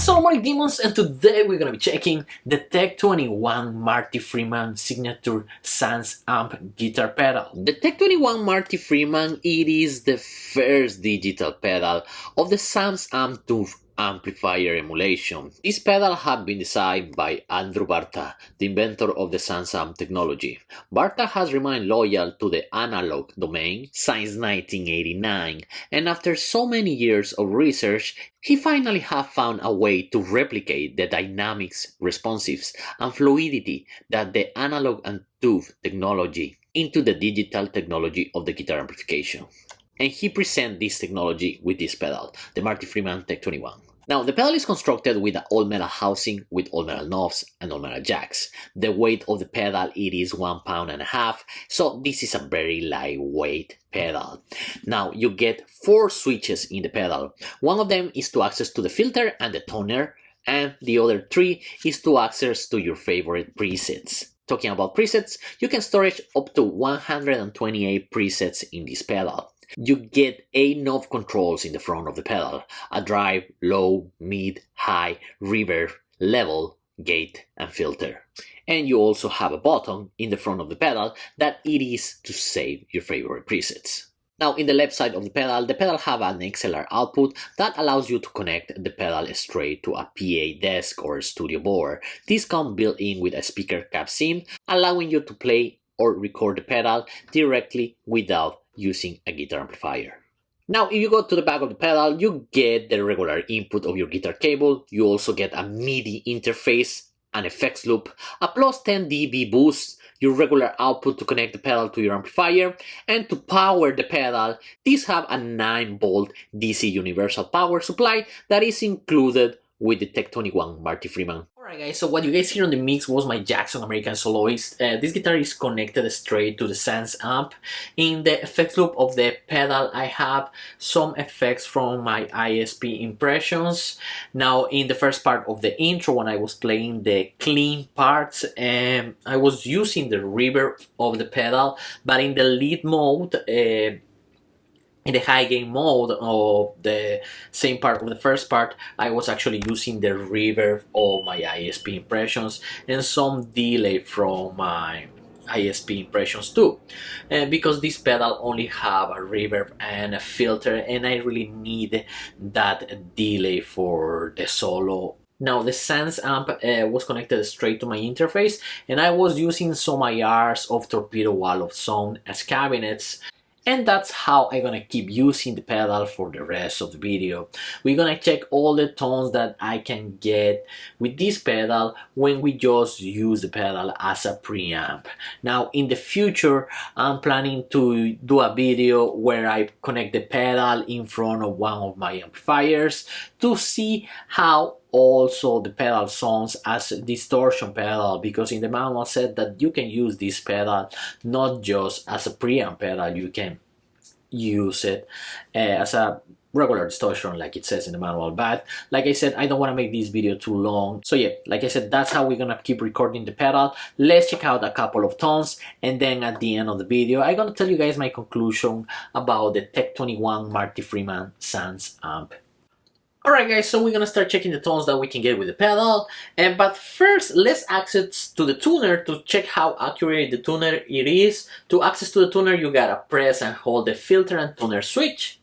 So morning demons, and today we're gonna be checking the Tech 21 Marty Friedman signature SansAmp guitar pedal. The Tech 21 Marty Friedman, it is the first digital pedal of the SansAmp tube amplifier emulation. This pedal had been designed by Andrew Barta, the inventor of the SansAmp technology. Barta has remained loyal to the analog domain since 1989, and after so many years of research, he finally has found a way to replicate the dynamics, responsiveness, and fluidity that the analog and tube technology into the digital technology of the guitar amplification. And he presents this technology with this pedal, the Marty Friedman Tech 21. Now, the pedal is constructed with an all-metal housing with all-metal knobs and all-metal jacks. The weight of the pedal, it is 1.5 pounds, so this is a very lightweight pedal. Now, you get 4 switches in the pedal. One of them is to access to the filter and the toner, and the other 3 is to access to your favorite presets. Talking about presets, you can store up to 128 presets in this pedal. You get 8 knob controls in the front of the pedal: a drive, low, mid, high, reverb, level, gate, and filter. And you also have a button in the front of the pedal that it is to save your favorite presets. Now, in the left side of the pedal have an XLR output that allows you to connect the pedal straight to a PA desk or studio board. This comes built in with a speaker cap SIM, allowing you to play or record the pedal directly without using a guitar amplifier. Now, if you go to the back of the pedal, you get the regular input of your guitar cable. You also get a MIDI interface, an effects loop, a plus 10 dB boost, your regular output to connect the pedal to your amplifier, and to power the pedal, these have a 9-volt DC universal power supply that is included with the Tech 21 Marty Friedman. Alright guys, so what you guys hear on the mix was my Jackson American Soloist. This guitar is connected straight to the SansAmp. In the effects loop of the pedal, I have some effects from my ISP impressions. Now, in the first part of the intro, when I was playing the clean parts, I was using the reverb of the pedal, but in the lead mode, in the high gain mode of the same part of the first part, I was actually using the reverb of my ISP impressions and some delay from my ISP impressions too, because this pedal only have a reverb and a filter, and I really need that delay for the solo. Now, the SansAmp was connected straight to my interface, and I was using some IRs of Torpedo Wall of Sound as cabinets. And that's how I'm gonna keep using the pedal for the rest of the video. We're gonna check all the tones that I can get with this pedal when we just use the pedal as a preamp. Now, in the future, I'm planning to do a video where I connect the pedal in front of one of my amplifiers to see how also the pedal sounds as a distortion pedal, because in the manual said that you can use this pedal not just as a preamp pedal, you can use it as a regular distortion like it says in the manual. But like I said, I don't want to make this video too long, so yeah, like I said, that's how we're gonna keep recording the pedal. Let's check out a couple of tones, and then at the end of the video I'm gonna tell you guys my conclusion about the Tech 21 Marty Friedman SansAmp. Alright guys, so we're gonna start checking the tones that we can get with the pedal, but first let's access to the tuner to check how accurate the tuner it is. To access to the tuner, you gotta press and hold the filter and tuner switch.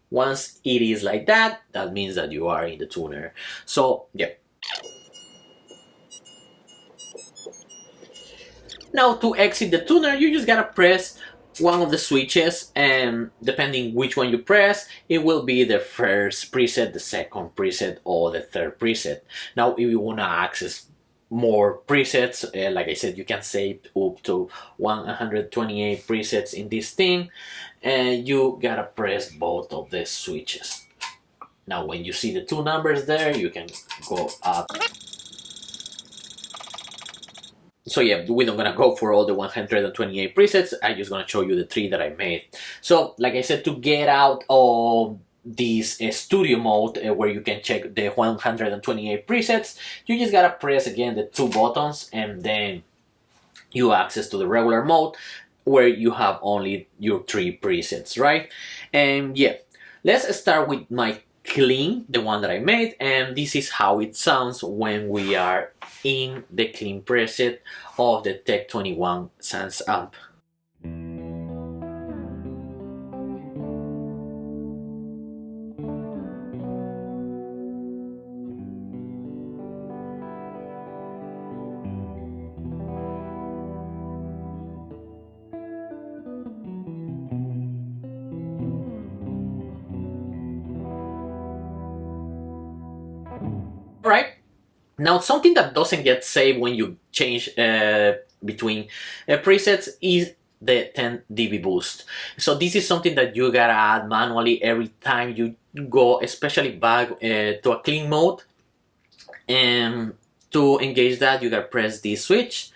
Once it is like that, that means that you are in the tuner. So yeah. Now, to exit the tuner, you just gotta press one of the switches, and depending which one you press, it will be the first preset, the second preset, or the third preset. Now, if you want to access more presets, like I said, you can save up to 128 presets in this thing, and you gotta press both of the switches. Now, when you see the 2 numbers there, you can go up. So yeah, we're not gonna go for all the 128 presets, I'm just gonna show you the 3 that I made. So, like I said, to get out of this studio mode where you can check the 128 presets, you just gotta press again the 2 buttons, and then you access to the regular mode where you have only your 3 presets, right? And yeah, let's start with my clean, the one that I made, and this is how it sounds when we are in the clean preset of the Tech 21 SansAmp. Alright, now something that doesn't get saved when you change between presets is the 10 dB boost. So this is something that you gotta add manually every time you go, especially back to a clean mode. And to engage that, you gotta press this switch.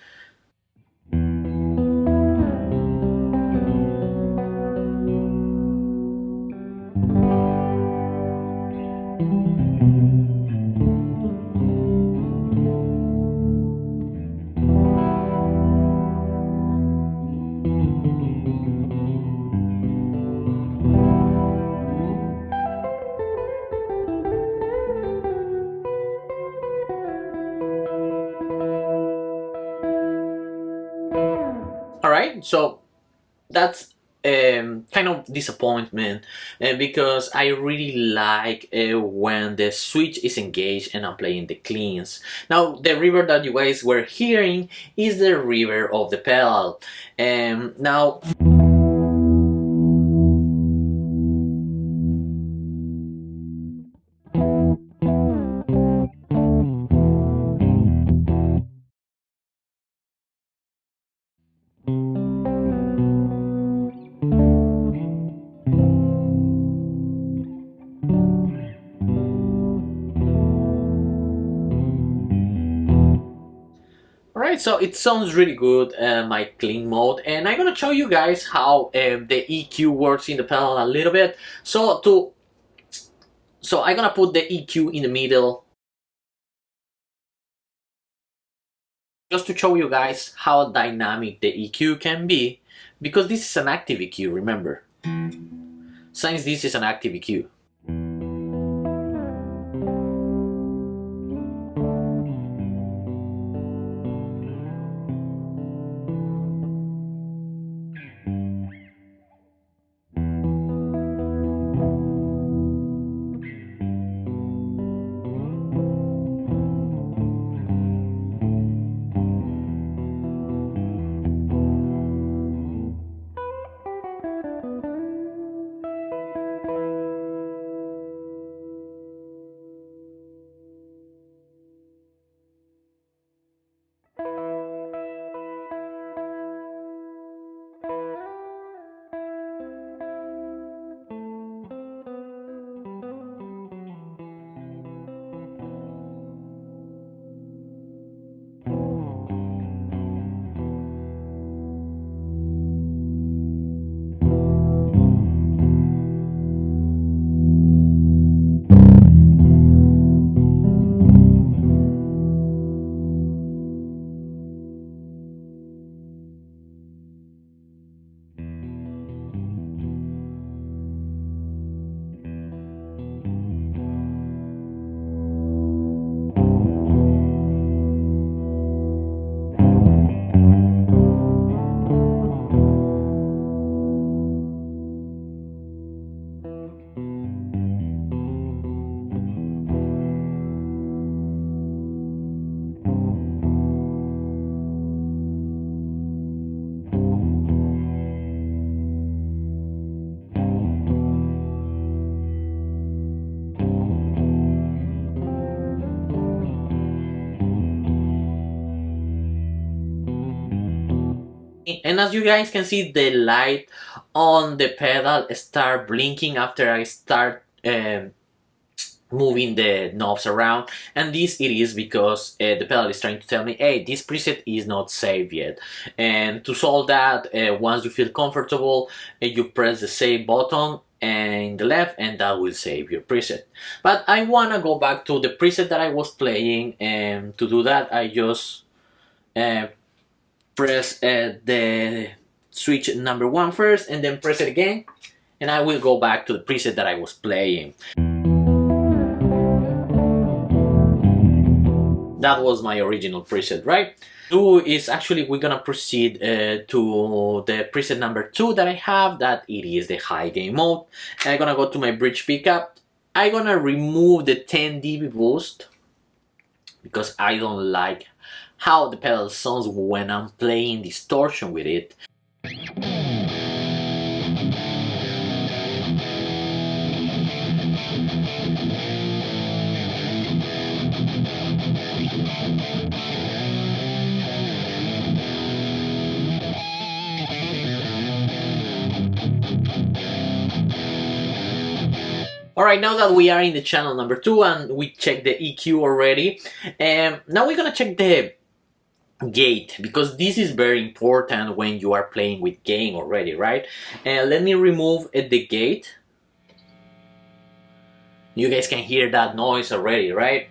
Alright, so that's kind of disappointment because I really like when the switch is engaged and I'm playing the cleans. Now the reverb that you guys were hearing is the reverb of the pedal. Now alright, so it sounds really good, my clean mode, and I'm gonna show you guys how the EQ works in the pedal a little bit. So I'm gonna put the EQ in the middle just to show you guys how dynamic the EQ can be, because this is an active EQ, remember. Since this is an active EQ. And as you guys can see, the light on the pedal start blinking after I start moving the knobs around, and this it is because the pedal is trying to tell me, hey, this preset is not saved yet. And to solve that, once you feel comfortable, you press the save button and the left, and that will save your preset. But I want to go back to the preset that I was playing, and to do that I just press the switch number 1 first, and then press it again, and I will go back to the preset that I was playing. That was my original preset, right? 2 is actually, we're gonna proceed to the preset number 2 that I have, that it is the high gain mode. And I'm gonna go to my bridge pickup. I'm gonna remove the 10 dB boost because I don't like how the pedal sounds when I'm playing distortion with it. Alright, now that we are in the channel number 2 and we checked the EQ already, now we're gonna check the gate, because this is very important when you are playing with gain already, right? And let me remove the gate. You guys can hear that noise already, right?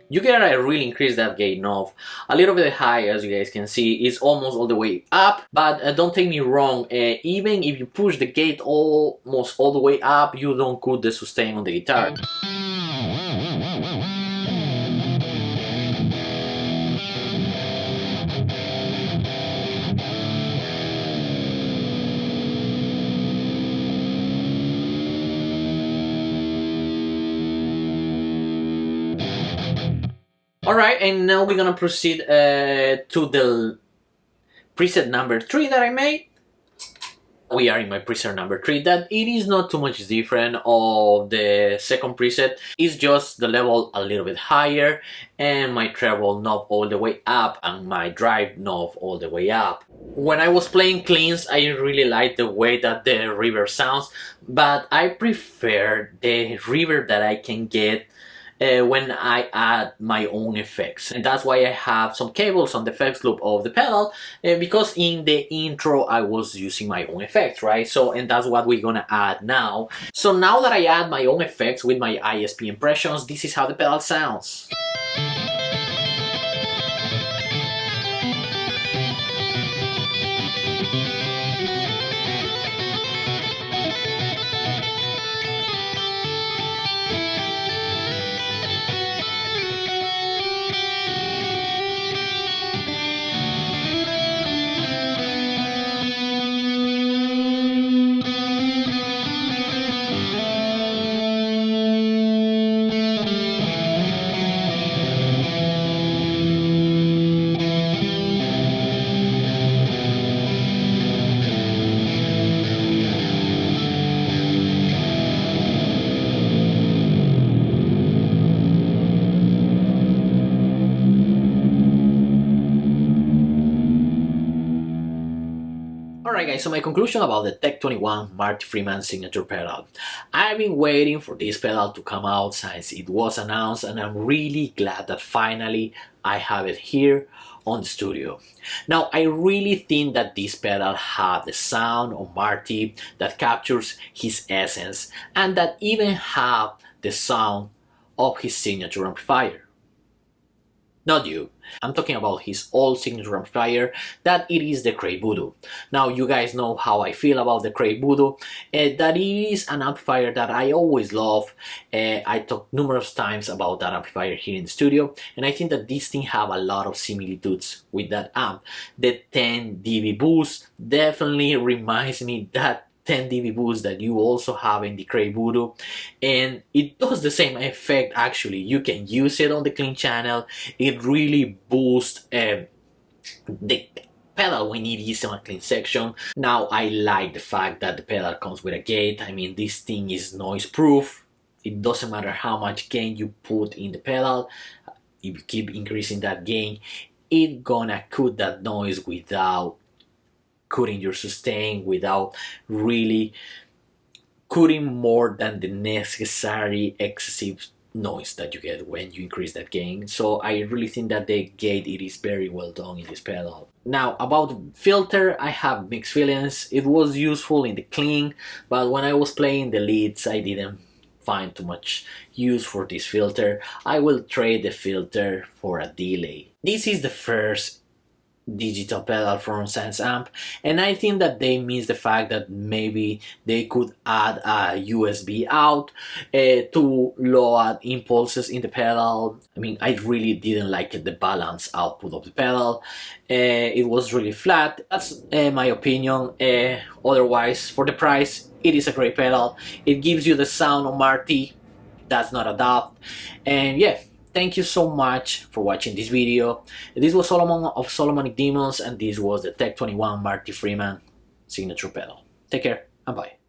You gotta really increase that gain knob a little bit high. As you guys can see, it's almost all the way up, but don't take me wrong, even if you push the gate almost all the way up, you don't cut the sustain on the guitar. Alright, and now we're gonna proceed to the preset number 3 that I made. We are in my preset number 3, that it is not too much different of the second preset. It's just the level a little bit higher and my treble knob all the way up and my drive knob all the way up. When I was playing cleans, I really like the way that the reverb sounds, but I prefer the reverb that I can get when I add my own effects. And that's why I have some cables on the effects loop of the pedal, because in the intro I was using my own effects, right? So, and that's what we're gonna add now. So now that I add my own effects with my ISP impressions, this is how the pedal sounds. Alright guys, so my conclusion about the Tech 21 Marty Friedman signature pedal. I've been waiting for this pedal to come out since it was announced, and I'm really glad that finally I have it here on the studio. Now, I really think that this pedal has the sound of Marty that captures his essence, and that even have the sound of his signature amplifier. Not you. I'm talking about his old signature amplifier, that it is the Cray Voodoo. Now you guys know how I feel about the Cray Voodoo, that it is an amplifier that I always love. I talked numerous times about that amplifier here in the studio, and I think that this thing have a lot of similitudes with that amp. The 10 dB boost definitely reminds me that 10 dB boost that you also have in the Cray Voodoo, and it does the same effect. Actually, you can use it on the clean channel. It really boosts the pedal when it is on a clean section. Now, I like the fact that the pedal comes with a gate. I mean, this thing is noise proof. It doesn't matter how much gain you put in the pedal. If you keep increasing that gain, it's gonna cut that noise without cutting your sustain, without really cutting more than the necessary excessive noise that you get when you increase that gain. So I really think that the gate, it is very well done in this pedal. Now about filter, I have mixed feelings. It was useful in the clean, but when I was playing the leads, I didn't find too much use for this filter. I will trade the filter for a delay. This is the first digital pedal from SansAmp, and I think that they missed the fact that maybe they could add a USB out to load impulses in the pedal. I mean, I really didn't like the balance output of the pedal. It was really flat. That's my opinion. Otherwise, for the price, it is a great pedal. It gives you the sound of Marty. That's not a doubt. And yeah, thank you so much for watching this video. This was Solomon of Solomonic Demons, and this was the Tech 21 Marty Friedman signature pedal. Take care and bye.